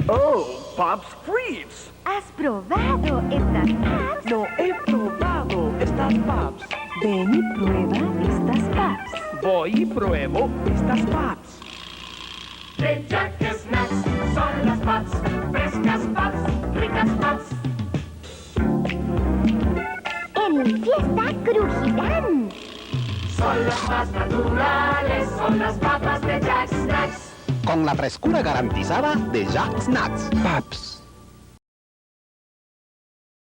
Oh, Pops Frites. ¿Has probado estas paps? No he probado estas Pops. Ven y prueba estas paps. Voy y pruebo estas Pops. De Jack Snacks son las Pops, frescas Pops, ricas Pops. En mi fiesta crujirán. Son las más naturales, son las papas de Jack Snacks. Con la frescura garantizada de Jack Snacks. Pops.